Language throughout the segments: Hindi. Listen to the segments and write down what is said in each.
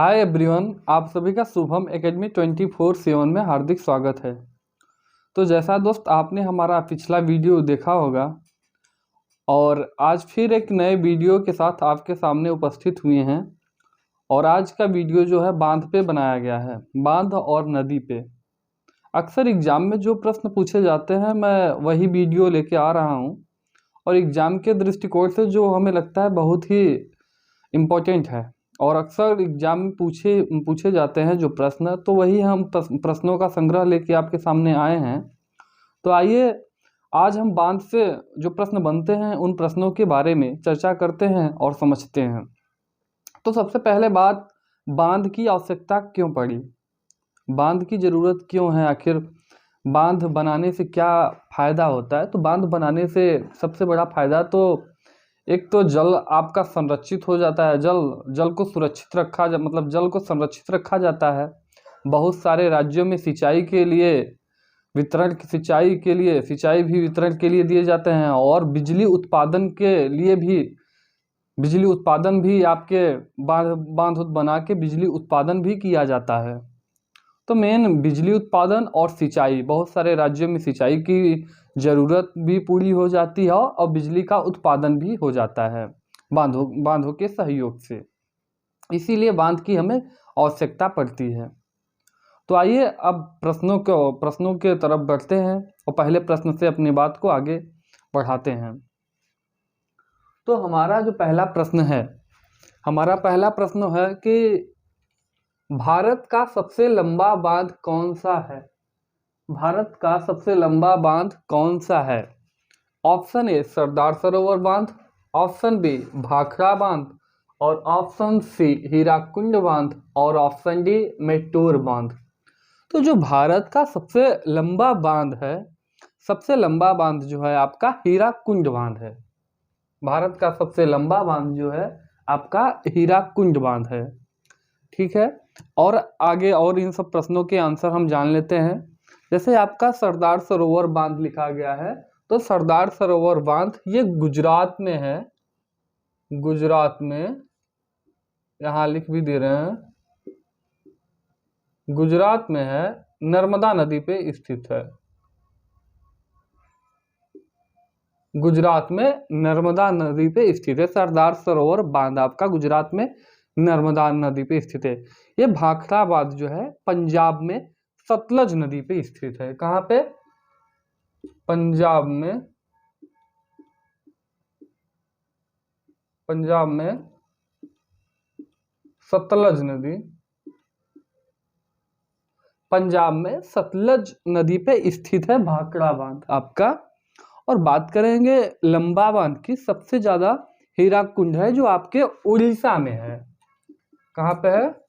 हाय एवरीवन, आप सभी का शुभम एकेडमी 24/7 में हार्दिक स्वागत है। तो जैसा दोस्त आपने हमारा पिछला वीडियो देखा होगा और आज फिर एक नए वीडियो के साथ आपके सामने उपस्थित हुए हैं। और आज का वीडियो जो है बांध पे बनाया गया है, बांध और नदी पे। अक्सर एग्जाम में जो प्रश्न पूछे जाते हैं मैं वही वीडियो लेके आ रहा हूँ। और एग्जाम के दृष्टिकोण से जो हमें लगता है बहुत ही इम्पोर्टेंट है और अक्सर एग्जाम में पूछे जाते हैं जो प्रश्न, तो वही हम प्रश्नों का संग्रह लेके आपके सामने आए हैं। तो आइए आज हम बांध से जो प्रश्न बनते हैं उन प्रश्नों के बारे में चर्चा करते हैं और समझते हैं। तो सबसे पहले बात, बांध की आवश्यकता क्यों पड़ी, बांध की ज़रूरत क्यों है, आखिर बांध बनाने से क्या फ़ायदा होता है। तो बांध बनाने से सबसे बड़ा फ़ायदा तो एक तो जल आपका संरक्षित हो जाता है। जल को सुरक्षित रखा मतलब जल को संरक्षित रखा जाता है। बहुत सारे राज्यों में सिंचाई के लिए सिंचाई भी वितरण के लिए दिए जाते हैं और बिजली उत्पादन के लिए भी, बिजली उत्पादन भी आपके बांध बना के बिजली उत्पादन भी किया जाता है। तो मेन बिजली उत्पादन और सिंचाई, बहुत सारे राज्यों में सिंचाई की ज़रूरत भी पूरी हो जाती है और बिजली का उत्पादन भी हो जाता है बांधों के सहयोग से। इसीलिए बांध की हमें आवश्यकता पड़ती है। तो आइए अब प्रश्नों के तरफ बढ़ते हैं और पहले प्रश्न से अपनी बात को आगे बढ़ाते हैं। तो हमारा पहला प्रश्न है कि भारत का सबसे लंबा बांध कौन सा है। भारत का सबसे लंबा बांध कौन सा है। ऑप्शन ए सरदार सरोवर बांध, ऑप्शन बी भाखड़ा बांध और ऑप्शन सी हीराकुंड बांध और ऑप्शन डी मेट्टूर बांध। तो जो भारत का सबसे लंबा बांध है, सबसे लंबा बांध जो है आपका हीराकुंड बांध है। भारत का सबसे लंबा बांध जो है आपका हीराकुंड बांध है। ठीक है, और आगे और इन सब प्रश्नों के आंसर हम जान लेते हैं। जैसे आपका सरदार सरोवर बांध लिखा गया है, तो सरदार सरोवर बांध ये गुजरात में है। गुजरात में, यहाँ लिख भी दे रहे हैं, गुजरात में है, नर्मदा नदी पे स्थित है। गुजरात में नर्मदा नदी पे स्थित है सरदार सरोवर बांध, आपका गुजरात में नर्मदा नदी पे स्थित है। ये भाखड़ा बांध जो है पंजाब में सतलज नदी पे स्थित है। कहाँ पे? पंजाब में सतलज नदी, पंजाब में सतलज नदी पे स्थित है भाखड़ा बांध आपका। और बात करेंगे लंबा बांध की, सबसे ज्यादा हीराकुंड है जो आपके उड़ीसा में है। कहाँ पे है?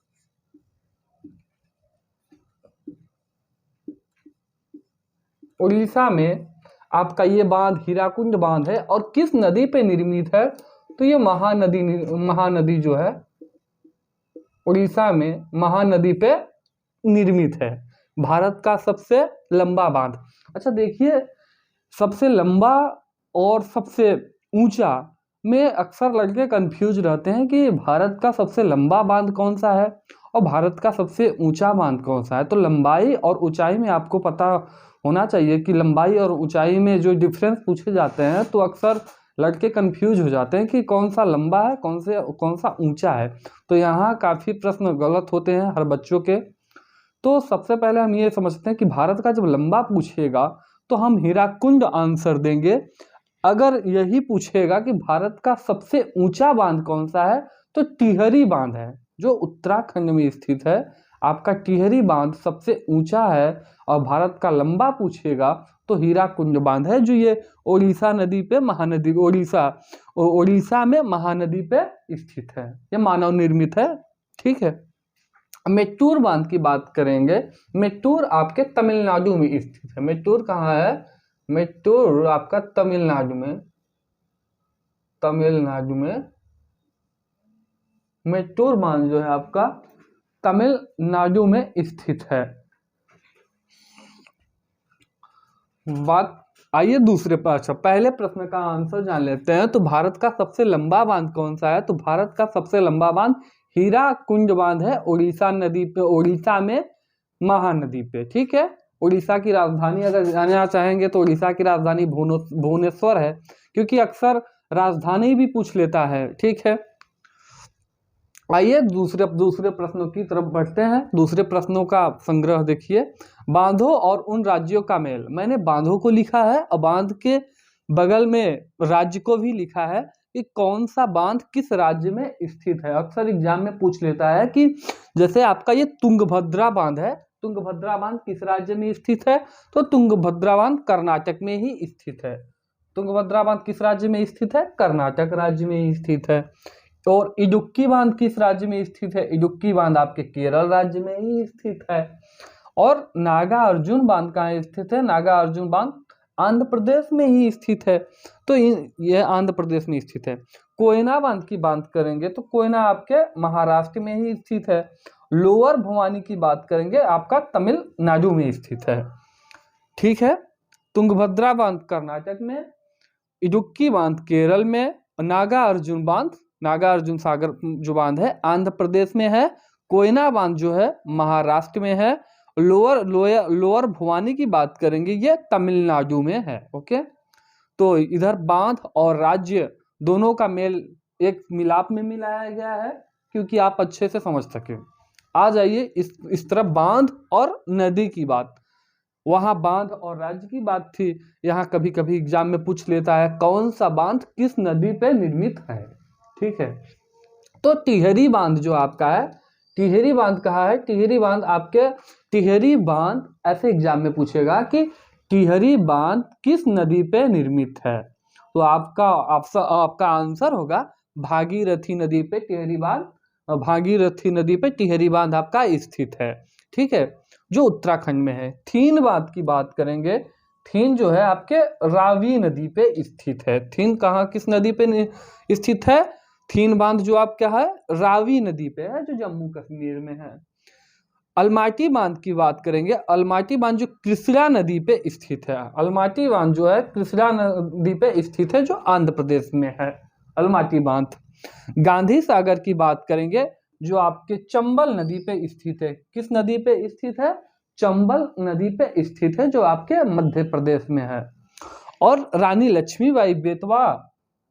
उड़ीसा में आपका ये बांध हीराकुंड बांध है। और किस नदी पे निर्मित है? तो ये महानदी जो है उड़ीसा में महानदी पे निर्मित है, भारत का सबसे लंबा बांध। अच्छा देखिए, सबसे लंबा और सबसे ऊंचा में अक्सर लड़के कंफ्यूज रहते हैं कि भारत का सबसे लंबा बांध कौन सा है और भारत का सबसे ऊंचा बांध कौन सा है। तो लंबाई और ऊंचाई में आपको पता होना चाहिए कि लंबाई और ऊंचाई में जो डिफरेंस पूछे जाते हैं तो अक्सर लड़के कंफ्यूज हो जाते हैं कि कौन सा लंबा है, कौन सा ऊंचा है। तो यहाँ काफ़ी प्रश्न गलत होते हैं हर बच्चों के। तो सबसे पहले हम ये समझते हैं कि भारत का जब लंबा पूछेगा तो हम हीराकुंड आंसर देंगे। अगर यही पूछेगा कि भारत का सबसे ऊंचा बांध कौन सा है, तो टिहरी बांध है जो उत्तराखंड में स्थित है। आपका टिहरी बांध सबसे ऊंचा है। और भारत का लंबा पूछेगा तो हीराकुंड बांध है जो ये ओडिशा में महानदी पे स्थित है। ये मानव निर्मित है। ठीक है, मेट्टूर बांध की बात करेंगे। मेट्टूर आपके तमिलनाडु में स्थित है। मेट्टूर कहाँ है? मेट्टूर आपका तमिलनाडु में मेट्टूर बांध जो है आपका तमिलनाडु में स्थित है। बात आइए दूसरे पर। अच्छा, पहले प्रश्न का आंसर जान लेते हैं। तो भारत का सबसे लंबा बांध कौन सा है? तो भारत का सबसे लंबा बांध हीराकुंड बांध है उड़ीसा नदी पे, उड़ीसा में महानदी पे। ठीक है, उड़ीसा की राजधानी अगर जानना चाहेंगे तो उड़ीसा की राजधानी भुवनेश्वर है, क्योंकि अक्सर राजधानी भी पूछ लेता है। ठीक है, आइए दूसरे प्रश्नों की तरफ बढ़ते हैं। दूसरे प्रश्नों का संग्रह देखिए, बांधों और उन राज्यों का मेल। मैंने बांधों को लिखा है और बांध के बगल में राज्य को भी लिखा है कि कौन सा बांध किस राज्य में स्थित है। अक्सर एग्जाम में पूछ लेता है कि जैसे आपका ये तुंगभद्रा बांध है, तुंगभद्रा बांध किस राज्य में स्थित है, तो तुंगभद्रा बांध कर्नाटक में ही स्थित है। तुंगभद्रा बांध किस राज्य में स्थित है, कर्नाटक राज्य में ही स्थित है। और इडुक्की बांध किस राज्य में स्थित है, इडुक्की बांध आपके केरल राज्य में ही स्थित है। और नागा अर्जुन बांध कहाँ स्थित है, नागा अर्जुन बांध आंध्र प्रदेश में ही स्थित है, तो यह आंध्र प्रदेश में स्थित है। कोयना बांध की बात करेंगे तो कोयना आपके महाराष्ट्र में ही स्थित है। लोअर भवानी की बात करेंगे आपका तमिलनाडु में स्थित है। ठीक है, तुंगभद्रा बांध कर्नाटक में, इडुक्की बांध केरल में, नागा अर्जुन बांध, नागा अर्जुन सागर जो बांध है आंध्र प्रदेश में है, कोयना बांध जो है महाराष्ट्र में है, लोअर भवानी की बात करेंगे ये तमिलनाडु में है। ओके, तो इधर बांध और राज्य दोनों का मेल एक मिलाप में मिलाया गया है, क्योंकि आप अच्छे से समझ सके। आ जाइए इस तरफ बांध और नदी की बात। वहां बांध और राज्य की बात थी, यहाँ कभी कभी एग्जाम में पूछ लेता है कौन सा बांध किस नदी पे निर्मित है। ठीक है, तो टिहरी बांध जो आपका है, टिहरी बांध कहाँ है, टिहरी बांध आपके, टिहरी बांध ऐसे एग्जाम में पूछेगा कि टिहरी बांध किस नदी पे निर्मित है, तो आपका आंसर होगा भागीरथी नदी पे टिहरी बांध, भागीरथी नदी पे टिहरी बांध आपका स्थित है। ठीक है, जो उत्तराखंड में है। थीन बांध की बात करेंगे, थीन जो है आपके रावी नदी पे स्थित है। थीन कहाँ किस नदी पे स्थित है, थीन बांध जो आपका है रावी नदी पे है, जो जम्मू कश्मीर में है। अलमाटी बांध की बात करेंगे, अलमाटी बांध जो कृष्णा नदी पे स्थित है, अलमाटी बांध जो है कृष्णा नदी पे स्थित है, जो आंध्र प्रदेश में है अलमाटी बांध। गांधी सागर की बात करेंगे जो आपके चंबल नदी पे स्थित है, किस नदी पे स्थित है, चंबल नदी पे स्थित है, जो आपके मध्य प्रदेश में है। और रानी लक्ष्मीबाई बेतवा,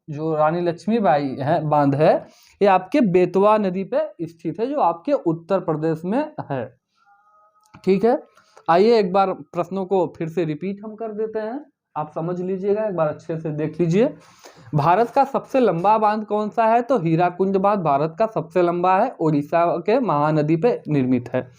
जो रानी लक्ष्मीबाई है बांध है, ये आपके बेतवा नदी पे स्थित है, जो आपके उत्तर प्रदेश में है। ठीक है, आइए एक बार प्रश्नों को फिर से रिपीट हम कर देते हैं, आप समझ लीजिएगा, एक बार अच्छे से देख लीजिए। भारत का सबसे लंबा बांध कौन सा है, तो हीराकुंड बांध भारत का सबसे लंबा है, उड़ीसा के महानदी पे निर्मित है।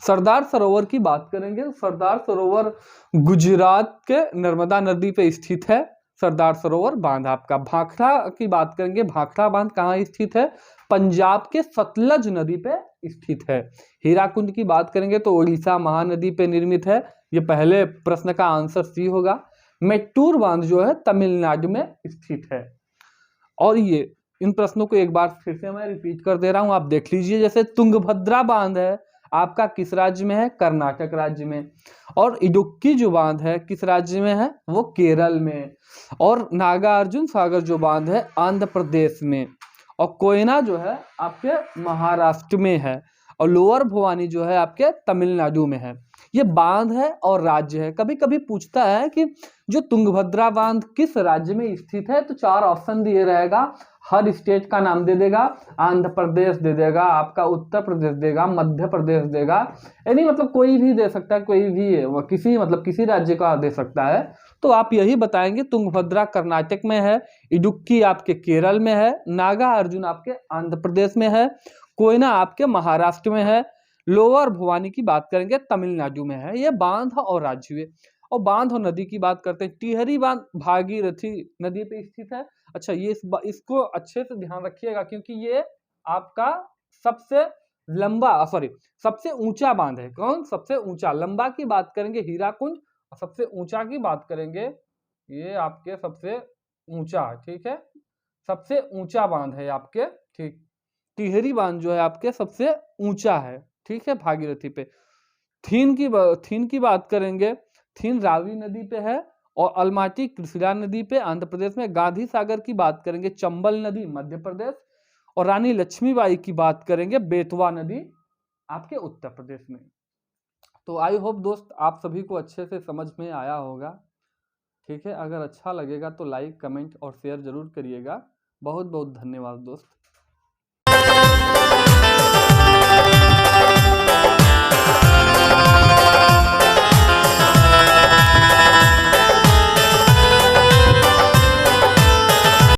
सरदार सरोवर की बात करेंगे, सरदार सरोवर गुजरात के नर्मदा नदी पे स्थित है, सरदार सरोवर बांध आपका। भाखड़ा की बात करेंगे, भाखड़ा बांध कहाँ स्थित है, पंजाब के सतलज नदी पे स्थित है। हीराकुंड की बात करेंगे तो उड़ीसा महानदी पे निर्मित है, ये पहले प्रश्न का आंसर सी होगा। मेट्टूर बांध जो है तमिलनाडु में स्थित है। और ये इन प्रश्नों को एक बार फिर से मैं रिपीट कर दे रहा हूं, आप देख लीजिए। जैसे तुंगभद्रा बांध है आपका किस राज्य में है, कर्नाटक राज्य में। और इडुक्की जो बांध है किस राज्य में है, वो केरल में। और नागार्जुन सागर जो बांध है आंध्र प्रदेश में। और कोयना जो है आपके महाराष्ट्र में है। और लोअर भवानी जो है आपके तमिलनाडु में है। ये बांध है और राज्य है। कभी कभी पूछता है कि जो तुंगभद्रा बांध किस राज्य में स्थित है, तो 4 ऑप्शन दिए रहेगा, हर स्टेट का नाम दे देगा, आंध्र प्रदेश दे देगा, आपका उत्तर प्रदेश देगा, मध्य प्रदेश देगा, यानी मतलब कोई भी दे सकता है, कोई भी किसी राज्य का दे सकता है। तो आप यही बताएंगे तुंगभद्रा कर्नाटक में है, इडुक्की आपके केरल में है, नागा अर्जुन आपके आंध्र प्रदेश में है, कोयना आपके महाराष्ट्र में है, लोअर भवानी की बात करेंगे तमिलनाडु में है। ये बांध और राज्य हुए। और बांध और नदी की बात करते हैं, टिहरी बांध भागीरथी नदी पे स्थित है। अच्छा, ये इसको अच्छे से ध्यान रखिएगा, क्योंकि ये आपका सबसे सबसे ऊंचा बांध है। कौन सबसे ऊंचा, लंबा की बात करेंगे हीराकुंड, और सबसे ऊंचा की बात करेंगे ये आपके सबसे ऊंचा, ठीक है, सबसे ऊंचा बांध है आपके। ठीक, टिहरी बांध जो है आपके सबसे ऊंचा है, ठीक है, भागीरथी पे। थीन की बात करेंगे, थीन रावी नदी पे है। और अलमाटी कृष्णा नदी पे आंध्र प्रदेश में। गांधी सागर की बात करेंगे, चंबल नदी मध्य प्रदेश। और रानी लक्ष्मीबाई की बात करेंगे बेतवा नदी आपके उत्तर प्रदेश में। तो आई होप दोस्त आप सभी को अच्छे से समझ में आया होगा। ठीक है, अगर अच्छा लगेगा तो लाइक कमेंट और शेयर जरूर करिएगा। बहुत बहुत धन्यवाद दोस्त।